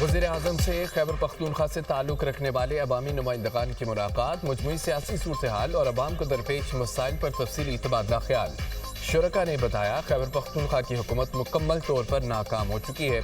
وزیر اعظم سے خیبر پختونخوا سے تعلق رکھنے والے عوامی نمائندگان کی ملاقات، مجموعی سیاسی صورتحال اور عوام کو درپیش مسائل پر تفصیلی تبادلہ خیال۔ شرکاء نے بتایا خیبر پختونخوا کی حکومت مکمل طور پر ناکام ہو چکی ہے۔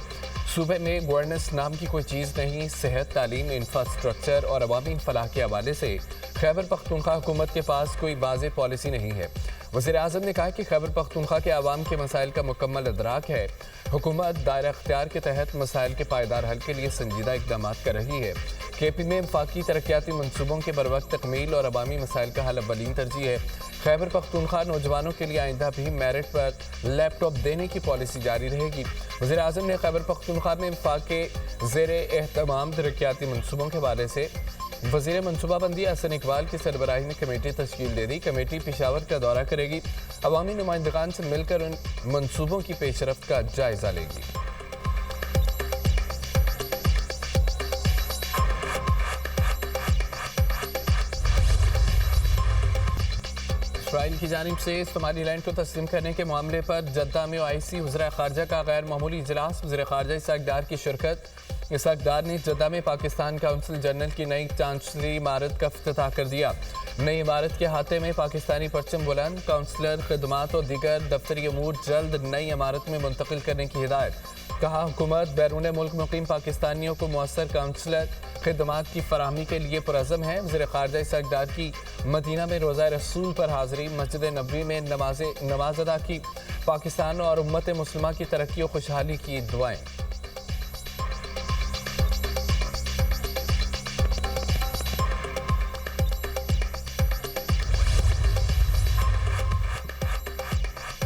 صوبے میں گورننس نام کی کوئی چیز نہیں۔ صحت، تعلیم، انفراسٹرکچر اور عوامی فلاح کے حوالے سے خیبر پختونخوا حکومت کے پاس کوئی واضح پالیسی نہیں ہے۔ وزیر اعظم نے کہا کہ خیبر پختونخوا کے عوام کے مسائل کا مکمل ادراک ہے۔ حکومت دائرہ اختیار کے تحت مسائل کے پائیدار حل کے لیے سنجیدہ اقدامات کر رہی ہے۔ کے پی میں وفاقی ترقیاتی منصوبوں کے بروقت تکمیل اور عوامی مسائل کا حل اولین ترجیح ہے۔ خیبر پختونخوا نوجوانوں کے لیے آئندہ بھی میرٹ پر لیپ ٹاپ دینے کی پالیسی جاری رہے گی۔ وزیر اعظم نے خیبر پختونخوا میں وفاق کے زیر اہتمام ترقیاتی منصوبوں کے حوالے سے وزیر منصوبہ بندی احسن اقبال کی سربراہی میں کمیٹی تشکیل دے دی۔ کمیٹی پشاور کا دورہ کرے گی، عوامی نمائندگان سے مل کر ان منصوبوں کی پیش رفت کا جائزہ لے گی۔ اسرائیل کی جانب سے صومالی لینڈ کو تسلیم کرنے کے معاملے پر جدہ میں OIC وزراء خارجہ کا غیر معمولی اجلاس، وزیر خارجہ اسحاق ڈار کی شرکت۔ اسحاق ڈار نے جدہ میں پاکستان کونسل جنرل کی نئی چانسلری عمارت کا افتتاح کر دیا۔ نئی عمارت کے احاطے میں پاکستانی پرچم بلند، کونسلر خدمات اور دیگر دفتری امور جلد نئی عمارت میں منتقل کرنے کی ہدایت۔ کہا حکومت بیرون ملک مقیم پاکستانیوں کو مؤثر کونسلر خدمات کی فراہمی کے لیے پرعزم ہے۔ وزیر خارجہ اسحاق ڈار کی مدینہ میں روزہ رسول پر حاضری، مسجد نبوی میں نماز ادا کی۔ پاکستان اور امت مسلمہ کی ترقی و خوشحالی کی دعائیں۔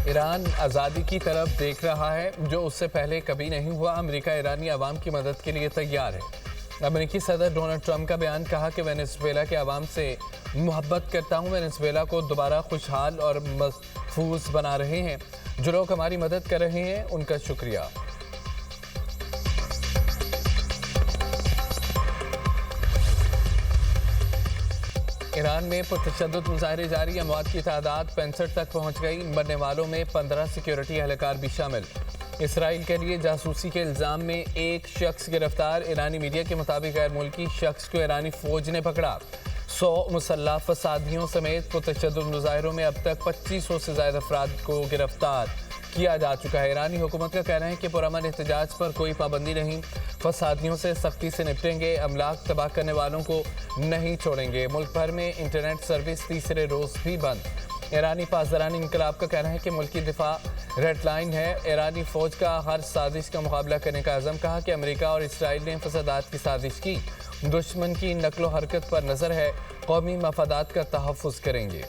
ایران آزادی کی طرف دیکھ رہا ہے جو اس سے پہلے کبھی نہیں ہوا۔ امریکہ ایرانی عوام کی مدد کے لیے تیار ہے۔ امریکی صدر ڈونلڈ ٹرمپ کا بیان، کہا کہ وینزویلا کے عوام سے محبت کرتا ہوں۔ وینزویلا کو دوبارہ خوشحال اور محفوظ بنا رہے ہیں۔ جو لوگ ہماری مدد کر رہے ہیں ان کا شکریہ۔ ایران میں پرتشدد مظاہرے جاری، اموات کی تعداد 65 تک پہنچ گئی۔ مرنے والوں میں 15 سیکیورٹی اہلکار بھی شامل۔ اسرائیل کے لیے جاسوسی کے الزام میں ایک شخص گرفتار، ایرانی میڈیا کے مطابق غیر ملکی شخص کو ایرانی فوج نے پکڑا۔ 100 مسلح فسادیوں سمیت پرتشدد مظاہروں میں اب تک 2500 سے زائد افراد کو گرفتار کیا جا چکا ہے۔ ایرانی حکومت کا کہنا ہے کہ پرامن احتجاج پر کوئی پابندی نہیں، فسادیوں سے سختی سے نپٹیں گے، املاک تباہ کرنے والوں کو نہیں چھوڑیں گے۔ ملک بھر میں انٹرنیٹ سروس تیسرے روز بھی بند۔ ایرانی پاسداران انقلاب کا کہنا ہے کہ ملکی دفاع ریڈ لائن ہے۔ ایرانی فوج کا ہر سازش کا مقابلہ کرنے کا عزم، کہا کہ امریکہ اور اسرائیل نے فسادات کی سازش کی، دشمن کی نقل و حرکت پر نظر ہے، قومی مفادات کا تحفظ کریں گے۔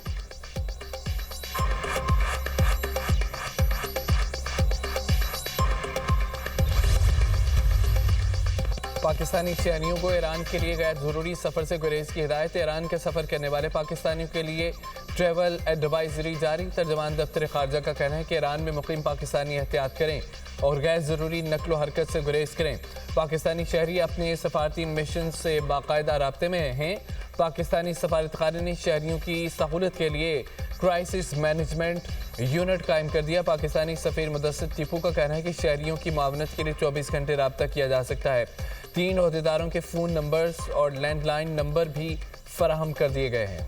پاکستانی شہریوں کو ایران کے لیے غیر ضروری سفر سے گریز کی ہدایت۔ ایران کے سفر کرنے والے پاکستانیوں کے لیے ٹریول ایڈوائزری جاری۔ ترجمان دفتر خارجہ کا کہنا ہے کہ ایران میں مقیم پاکستانی احتیاط کریں اور غیر ضروری نقل و حرکت سے گریز کریں۔ پاکستانی شہری اپنے سفارتی مشن سے باقاعدہ رابطے میں ہیں۔ پاکستانی سفارتخانے نے شہریوں کی سہولت کے لیے کرائسس مینجمنٹ یونٹ قائم کر دیا۔ پاکستانی سفیر مدثر ٹیپو کا کہنا ہے کہ شہریوں کی معاونت کے لیے 24 گھنٹے رابطہ کیا جا سکتا ہے۔ 3 عہدیداروں کے فون نمبرز اور لینڈ لائن نمبر بھی فراہم کر دیے گئے ہیں۔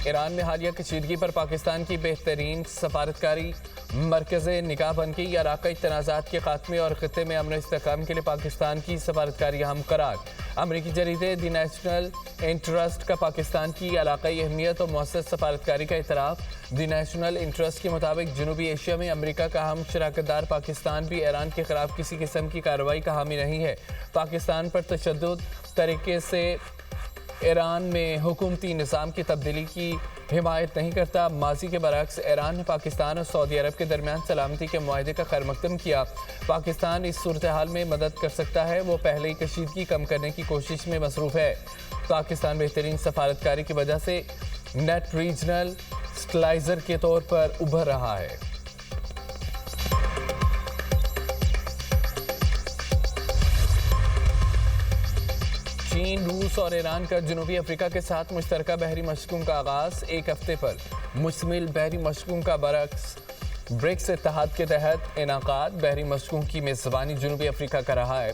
ایران میں حالیہ کشیدگی پر پاکستان کی بہترین سفارتکاری مرکز نگاہ بن گئی۔ علاقائی تنازعات کے خاتمے اور خطے میں امن و استحکام کے لیے پاکستان کی سفارتکاری اہم قرار۔ امریکی جریدے دی نیشنل انٹرسٹ کا پاکستان کی علاقائی اہمیت اور مؤثر سفارتکاری کا اعتراف۔ دی نیشنل انٹرسٹ کے مطابق جنوبی ایشیا میں امریکہ کا اہم شراکت دار پاکستان بھی ایران کے خلاف کسی قسم کی کارروائی کا حامی نہیں ہے۔ پاکستان پر تشدد طریقے سے ایران میں حکومتی نظام کی تبدیلی کی حمایت نہیں کرتا۔ ماضی کے برعکس ایران نے پاکستان اور سعودی عرب کے درمیان سلامتی کے معاہدے کا خیر مقدم کیا۔ پاکستان اس صورتحال میں مدد کر سکتا ہے، وہ پہلے ہی کشیدگی کم کرنے کی کوشش میں مصروف ہے۔ پاکستان بہترین سفارتکاری کی وجہ سے نیٹ ریجنل اسٹیلائزر کے طور پر ابھر رہا ہے۔ چین، روس اور ایران کا جنوبی افریقہ کے ساتھ مشترکہ بحری مشقوں کا آغاز، ایک ہفتے پر مشتمل بحری مشقوں کا برکس اتحاد کے تحت انعقاد۔ بحری مشقوں کی میزبانی جنوبی افریقہ کا رہا ہے۔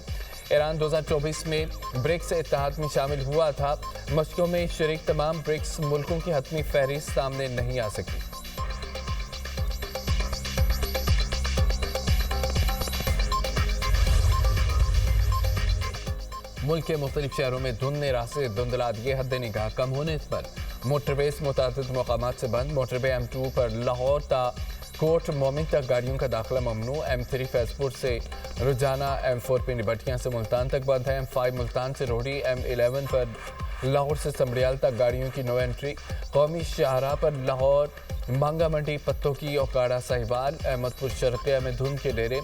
ایران 2024 میں برکس اتحاد میں شامل ہوا تھا۔ مشقوں میں شریک تمام برکس ملکوں کی حتمی فہرست سامنے نہیں آ سکی۔ ملک کے مختلف شہروں میں دھند نے راہ سے دھندلا دیے، حد نگاہ کم ہونے پر موٹر ویز متعدد مقامات سے بند۔ موٹر وے M2 پر لاہور تا کوٹ مومن تک گاڑیوں کا داخلہ ممنوع۔ M3 فیض پور سے روجانہ، M4 پنڈی بٹیاں سے ملتان تک بند ہے۔ M5 ملتان سے روہڑی، M11 پر لاہور سے سمڑیال تک گاڑیوں کی نو انٹری۔ قومی شاہراہ پر لاہور مانگا منڈی، پتوں کی، اوکاڑا، ساہیوال، احمد پور شرقیہ میں دھند کے ڈیرے۔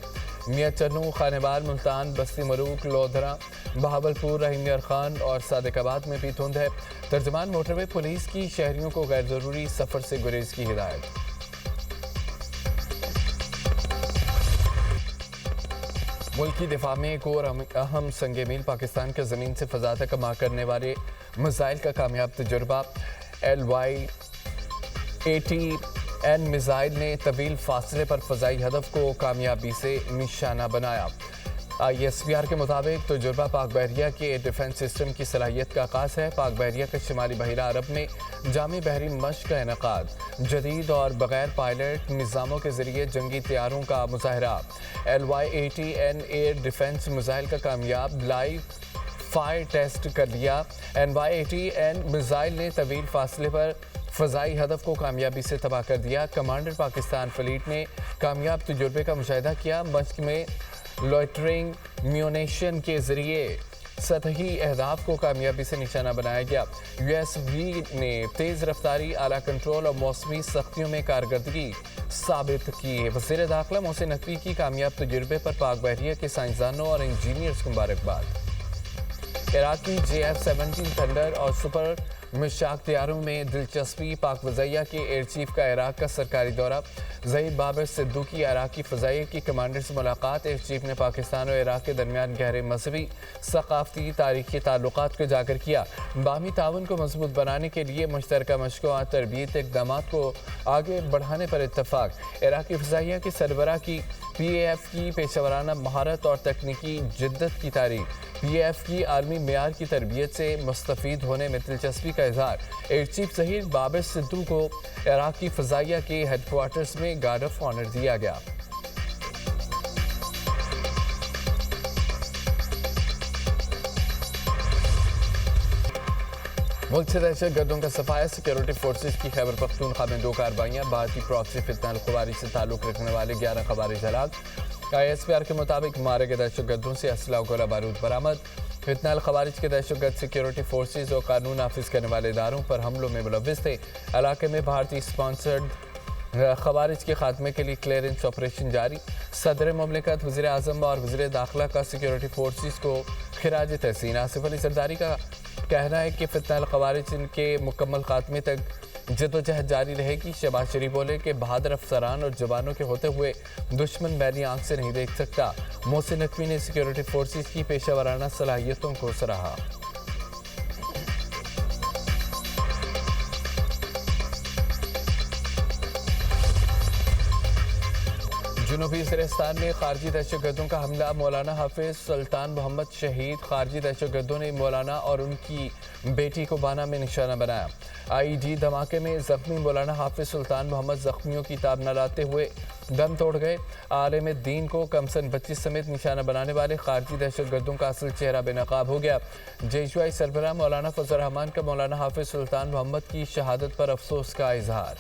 میاں چنو، خانیبار، ملتان، بستی ملوک، لودھرا، بہاول پور، رحیم یار خان اور صادق آباد میں بھی دھند ہے۔ ترجمان موٹر وے پولیس کی شہریوں کو غیر ضروری سفر سے گریز کی ہدایت۔ ملک کی دفاع میں ایک اور اہم سنگ میل، پاکستان کے زمین سے فضا تک کما کرنے والے میزائل کا کامیاب تجربہ۔ LY-80N میزائل نے طویل فاصلے پر فضائی ہدف کو کامیابی سے نشانہ بنایا۔ ISPR کے مطابق تجربہ پاک بحریہ کے ڈیفنس سسٹم کی صلاحیت کا آغاز ہے۔ پاک بحریہ کے شمالی بحیرہ عرب میں جامع بحری مشق کا انعقاد، جدید اور بغیر پائلٹ نظاموں کے ذریعے جنگی طیاروں کا مظاہرہ۔ LY-80N ایئر ڈیفنس میزائل کا کامیاب لائیو فائر ٹیسٹ کر لیا۔ LY-80N میزائل نے طویل فاصلے پر فضائی ہدف کو کامیابی سے تباہ کر دیا۔ کمانڈر پاکستان فلیٹ نے کامیاب تجربے کا مشاہدہ کیا۔ مشق میں لوئٹرنگ میونیشن کے ذریعے سطحی اہداف کو کامیابی سے نشانہ بنایا گیا۔ USV نے تیز رفتاری، اعلیٰ کنٹرول اور موسمی سختیوں میں کارکردگی ثابت کی۔ وزیر داخلہ محسن نقوی کی کامیاب تجربے پر پاک بحریہ کے سائنسدانوں اور انجینئرز کو مبارکباد۔ عراقی JF-17 تھنڈر اور سپر مشاق طیاروں میں دلچسپی، پاک فضائیہ کے ایئر چیف کا عراق کا سرکاری دورہ۔ ظہیر بابر صدو کی عراقی فضائیہ کی کمانڈر سے ملاقات۔ ایئر چیف نے پاکستان اور عراق کے درمیان گہرے مذہبی، ثقافتی، تاریخی تعلقات کو اجاگر کیا۔ باہمی تعاون کو مضبوط بنانے کے لیے مشترکہ مشقوں اور تربیتی اقدامات کو آگے بڑھانے پر اتفاق۔ عراقی فضائیہ کے سربراہ کی PAF کی پیشہ ورانہ مہارت اور تکنیکی جدت کی تعریف۔ PAF کی عالمی معیار کی تربیت سے مستفید ہونے میں دلچسپی کا اظہار۔ ایئر چیف ظہیر بابر صدو کو عراقی فضائیہ کے ہیڈ کوارٹرز میں گارڈ آف آنر دیا گیا۔ ملک سے دہشت گردوں کا صفایا، سیکیورٹی فورسز کی خیبر پختونخوا میں 2 کارروائیاں، بھارتی پراکسی فتنہ الخوارج سے تعلق رکھنے والے 11 خوارج ہلاک۔ ISPR کے مطابق مارے گئے دہشت گردوں سے اسلحہ و گولہ بارود برآمد۔ فتنہ الخوارج کے دہشت گرد سیکیورٹی فورسز اور قانون نافذ کرنے والے اداروں پر حملوں میں ملوث تھے۔ علاقے میں بھارتی اسپانسرڈ خوارج کے خاتمے کے لیے کلیئرنس آپریشن جاری۔ صدر مملکت، وزیر اعظم اور وزیر داخلہ کا سیکیورٹی فورسز کو خراج تحسین۔ آصف علی زرداری کا کہنا ہے کہ فتنہ الخوارج کے مکمل خاتمے تک جدوجہد جاری رہے گی۔ شہباز شریف بولے کہ بہادر افسران اور جوانوں کے ہوتے ہوئے دشمن میلی آنکھ سے نہیں دیکھ سکتا۔ محسن نقوی نے سیکیورٹی فورسز کی پیشہ ورانہ صلاحیتوں کو سراہا۔ جنوبی وزیرستان میں خارجی دہشت گردوں کا حملہ، مولانا حافظ سلطان محمد شہید۔ خارجی دہشت گردوں نے مولانا اور ان کی بیٹی کو بانا میں نشانہ بنایا۔ IED دھماکے میں زخمی مولانا حافظ سلطان محمد زخمیوں کی تاب نہ لاتے ہوئے دم توڑ گئے۔ عالم دین کو کمسن بچی سمیت نشانہ بنانے والے خارجی دہشت گردوں کا اصل چہرہ بے نقاب ہو گیا۔ JHY سربراہ مولانا فضل الرحمان کا مولانا حافظ سلطان محمد کی شہادت پر افسوس کا اظہار۔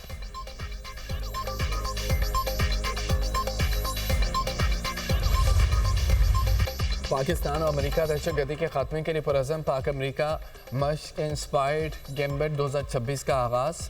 پاکستان اور امریکہ دہشت گردی کے خاتمے کے لیے پرعزم۔ پاک امریکہ مشق انسپائرڈ گیمبٹ 2026 کا آغاز۔